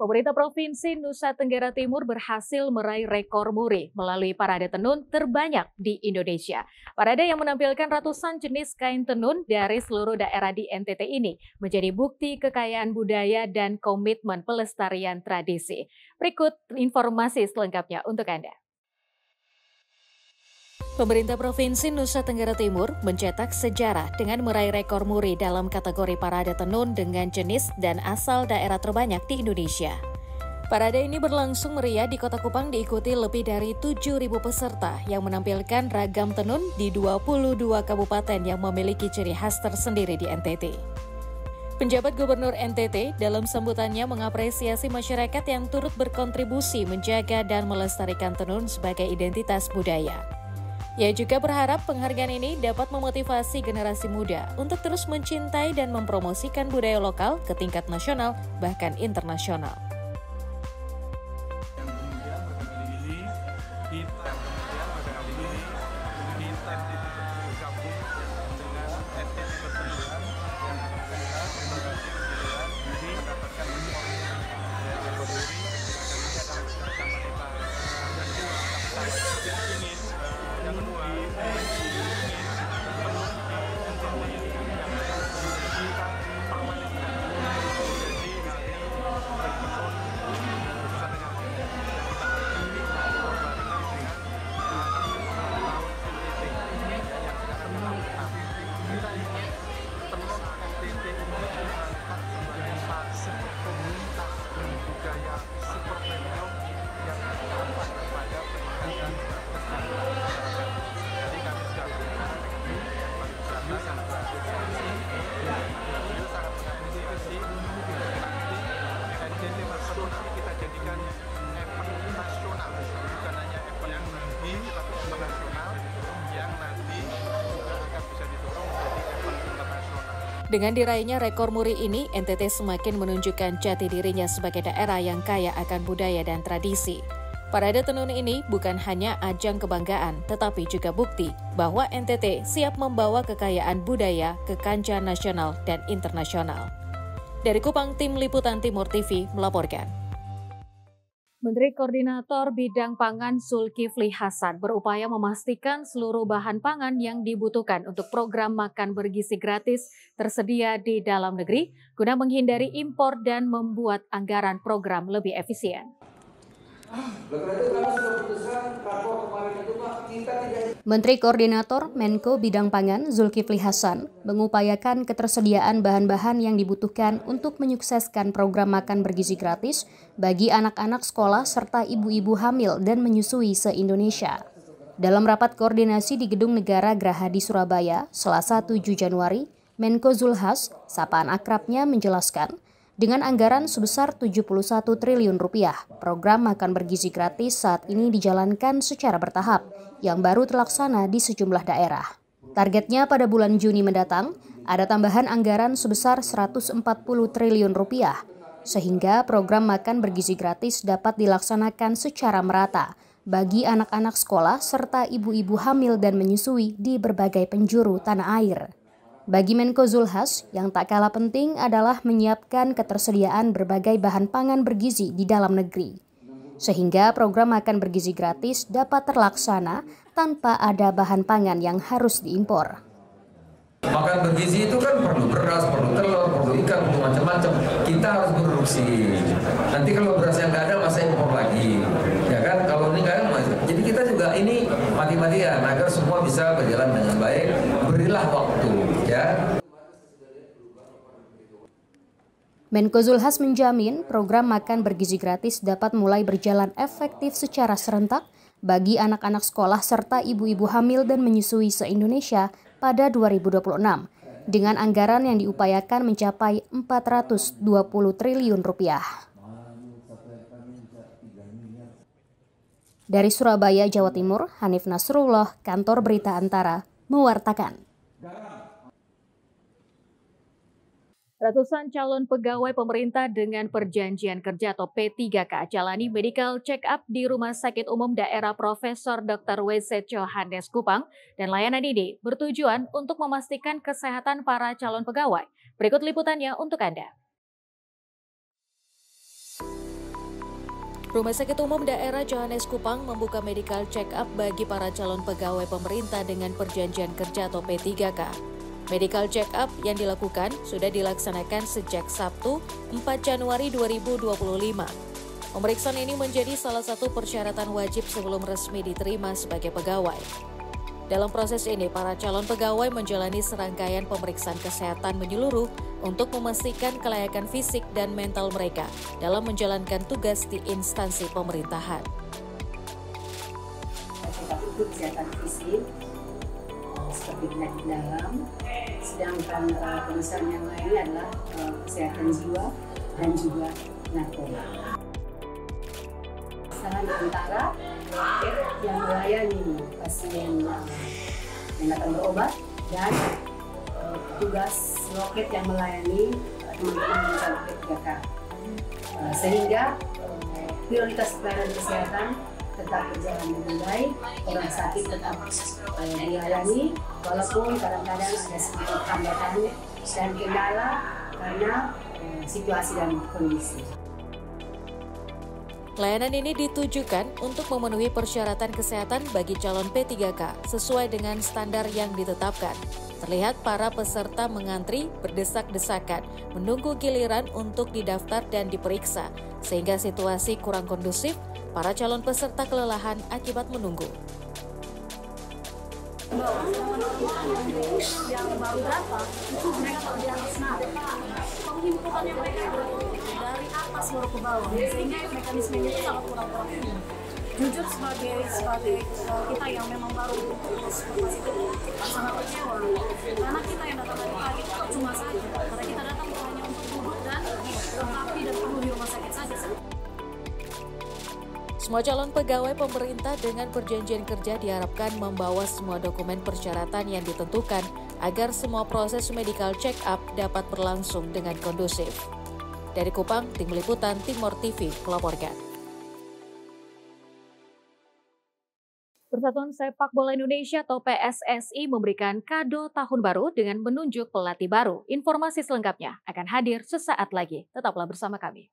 Pemerintah Provinsi Nusa Tenggara Timur berhasil meraih rekor muri melalui parade tenun terbanyak di Indonesia. Parade yang menampilkan ratusan jenis kain tenun dari seluruh daerah di NTT ini menjadi bukti kekayaan budaya dan komitmen pelestarian tradisi. Berikut informasi selengkapnya untuk Anda. Pemerintah Provinsi Nusa Tenggara Timur mencetak sejarah dengan meraih rekor muri dalam kategori parade tenun dengan jenis dan asal daerah terbanyak di Indonesia. Parade ini berlangsung meriah di Kota Kupang diikuti lebih dari 7.000 peserta yang menampilkan ragam tenun di 22 kabupaten yang memiliki ciri khas tersendiri di NTT. Penjabat Gubernur NTT dalam sambutannya mengapresiasi masyarakat yang turut berkontribusi menjaga dan melestarikan tenun sebagai identitas budaya. Ia juga berharap penghargaan ini dapat memotivasi generasi muda untuk terus mencintai dan mempromosikan budaya lokal ke tingkat nasional bahkan internasional. Dengan diraihnya rekor muri ini, NTT semakin menunjukkan jati dirinya sebagai daerah yang kaya akan budaya dan tradisi. Parade tenun ini bukan hanya ajang kebanggaan, tetapi juga bukti bahwa NTT siap membawa kekayaan budaya ke kancah nasional dan internasional. Dari Kupang, Tim Liputan Timur TV melaporkan. Menteri Koordinator Bidang Pangan Zulkifli Hasan berupaya memastikan seluruh bahan pangan yang dibutuhkan untuk program makan bergizi gratis tersedia di dalam negeri guna menghindari impor dan membuat anggaran program lebih efisien. Menteri Koordinator Menko Bidang Pangan Zulkifli Hasan mengupayakan ketersediaan bahan-bahan yang dibutuhkan untuk menyukseskan program makan bergizi gratis bagi anak-anak sekolah serta ibu-ibu hamil dan menyusui se-Indonesia. Dalam rapat koordinasi di Gedung Negara Gerahadi Surabaya, Selasa 7 Januari, Menko Zulhas, sapaan akrabnya menjelaskan, dengan anggaran sebesar 71 triliun rupiah, program makan bergizi gratis saat ini dijalankan secara bertahap, yang baru terlaksana di sejumlah daerah. Targetnya pada bulan Juni mendatang, ada tambahan anggaran sebesar 140 triliun rupiah, sehingga program makan bergizi gratis dapat dilaksanakan secara merata bagi anak-anak sekolah serta ibu-ibu hamil dan menyusui di berbagai penjuru tanah air. Bagi Menko Zulhas, yang tak kalah penting adalah menyiapkan ketersediaan berbagai bahan pangan bergizi di dalam negeri, sehingga program makan bergizi gratis dapat terlaksana tanpa ada bahan pangan yang harus diimpor. Makan bergizi itu kan perlu beras, perlu telur, perlu ikan, perlu macam-macam. Kita harus produksi. Nanti kalau berasnya nggak ada, masa impor lagi. Ya kan, kalau ini nggak ada, jadi kita juga ini mati-matian agar semua bisa berjalan dengan baik. Berilah waktu, ya. Menko Zulhas menjamin program makan bergizi gratis dapat mulai berjalan efektif secara serentak bagi anak-anak sekolah serta ibu-ibu hamil dan menyusui se-Indonesia pada 2026 dengan anggaran yang diupayakan mencapai 420 triliun rupiah. Dari Surabaya, Jawa Timur, Hanif Nasrullah, Kantor Berita Antara, mewartakan. Ratusan calon pegawai pemerintah dengan perjanjian kerja atau P3K jalani medical check-up di Rumah Sakit Umum Daerah Profesor Dr. W.C. Johannes Kupang, dan layanan ini bertujuan untuk memastikan kesehatan para calon pegawai. Berikut liputannya untuk Anda. Rumah Sakit Umum Daerah Johannes Kupang membuka medical check-up bagi para calon pegawai pemerintah dengan perjanjian kerja atau P3K. Medical check-up yang dilakukan sudah dilaksanakan sejak Sabtu 4 Januari 2025. Pemeriksaan ini menjadi salah satu persyaratan wajib sebelum resmi diterima sebagai pegawai. Dalam proses ini, para calon pegawai menjalani serangkaian pemeriksaan kesehatan menyeluruh untuk memastikan kelayakan fisik dan mental mereka dalam menjalankan tugas di instansi pemerintahan. Untuk kesehatan fisik, seperti penyakit dalam, sedangkan pemeriksaan yang lainnya adalah kesehatan jiwa dan juga narkoba. Salah antara loket yang melayani pasien yang datang berobat dan tugas loket yang melayani teman-teman mencari P3K, sehingga prioritas pelayanan kesehatan tetap berjalan dengan baik, orang sakit tetap dilayani, walaupun kadang-kadang ada sedikit hambatan dan kendala karena situasi dan kondisi. Layanan ini ditujukan untuk memenuhi persyaratan kesehatan bagi calon P3K sesuai dengan standar yang ditetapkan. Terlihat para peserta mengantri berdesak-desakan, menunggu giliran untuk didaftar dan diperiksa, sehingga situasi kurang kondusif. Para calon peserta kelelahan akibat menunggu. Yang baru datang itu mereka kalau di atas penghimpunannya mereka dari atas baru ke bawah, sehingga mekanismenya itu sangat kurang. Jujur sebagai kita yang memang baru transportasi itu sangat kecewa, karena kita yang datang dari pagi itu cuma saja karena kita datang hanya untuk duduk dan terapi dan penuh di rumah sakit saja. Semua calon pegawai pemerintah dengan perjanjian kerja diharapkan membawa semua dokumen persyaratan yang ditentukan agar semua proses medical check-up dapat berlangsung dengan kondusif. Dari Kupang, Tim Liputan Timor TV melaporkan. Persatuan Sepak Bola Indonesia atau PSSI memberikan kado tahun baru dengan menunjuk pelatih baru. Informasi selengkapnya akan hadir sesaat lagi. Tetaplah bersama kami.